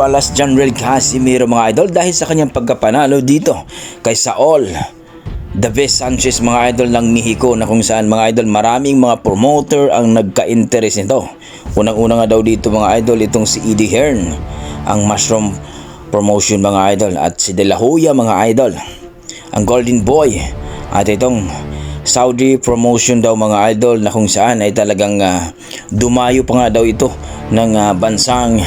Alas General Casimiro mga idol dahil sa kanyang pagkapanalo dito kay Saul Davis Sanchez mga idol ng Mexico, na kung saan mga idol maraming mga promoter ang nagka-interest nito. Unang-una nga daw dito mga idol itong si Eddie Hearn, ang Mushroom Promotion mga idol, at si De La Hoya mga idol, ang Golden Boy, at itong Saudi Promotion daw mga idol, na kung saan ay talagang dumayo pa nga daw ito ng bansang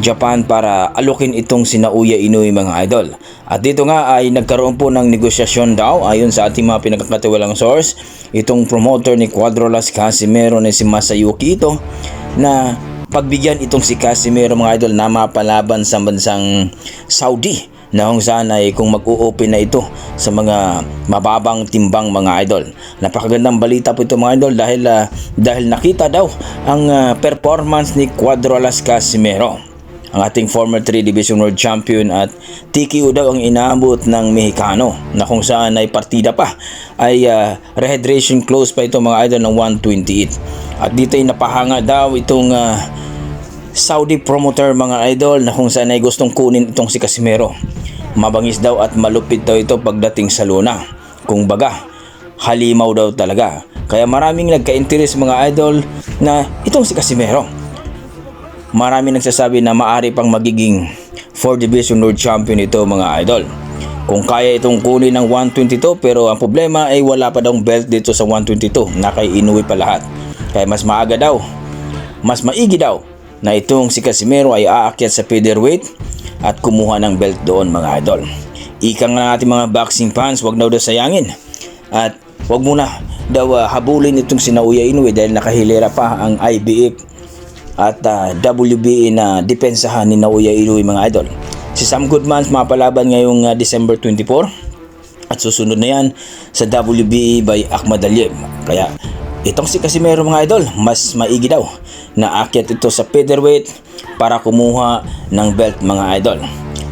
Japan para alukin itong si Naoya Inoue mga idol. At dito nga ay nagkaroon po ng negosasyon daw ayon sa ating mga pinagkakatiwalang source, itong promoter ni Cuadro-Las Casimero na si Masayuki Ito, na pagbigyan itong si Casimero mga idol na mapalaban sa bansang Saudi, na kung saan ay kung mag-o-open na ito sa mga mababang timbang mga idol. Napakagandang balita po ito mga idol dahil nakita daw ang performance ni Cuadro-Las Casimero, ang ating former 3 Division World Champion, at TKO daw ang inaabot ng Mexicano, na kung saan ay partida pa ay rehydration close pa ito mga idol ng 128. At dito ay napahanga daw itong Saudi promoter mga idol, na kung saan ay gustong kunin itong si Casimero. Mabangis daw at malupit daw ito pagdating sa luna, kung baga halimaw daw talaga. Kaya maraming nagka-interest mga idol na itong si Casimero. Marami nagsasabi na maari pang magiging 4 Division World Champion ito mga idol, kung kaya itong kunin ng 122. Pero ang problema ay wala pa daw belt dito sa 122, na kay Inoue pa lahat. Kaya mas maaga daw, mas maigi daw na itong si Casimero ay aakyat sa featherweight at kumuha ng belt doon mga idol. Ika nga ng ating mga boxing fans, wag daw sayangin at wag muna daw habulin itong si Naoya Inoue dahil nakahilera pa ang IBF at WBA na depensahan ni Naoya Inoue mga idol. Si Sam Goodman mapalaban ngayong December 24 at susunod na yan sa WBA by Ahmad Aliyev. Kaya itong si Casimero mga idol, mas maigi daw na akyat ito sa featherweight para kumuha ng belt mga idol.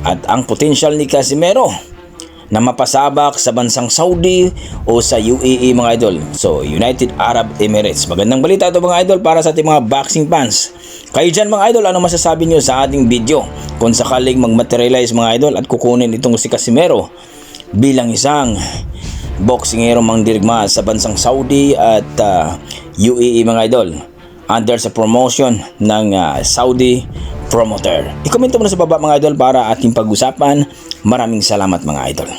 At ang potential ni Casimero na mapasabak sa bansang Saudi o sa UAE mga idol, so United Arab Emirates. Magandang balita ito mga idol para sa ating mga boxing fans. Kayo dyan mga idol, ano masasabi nyo sa ating video kung sakaling mag-materialize mga idol at kukunin itong si Casimero bilang isang boksingero mangdirigma sa bansang Saudi at UAE mga idol, under sa promotion ng Saudi promoter? I-comment mo na sa baba mga idol para ating pag-usapan. Maraming salamat mga idol.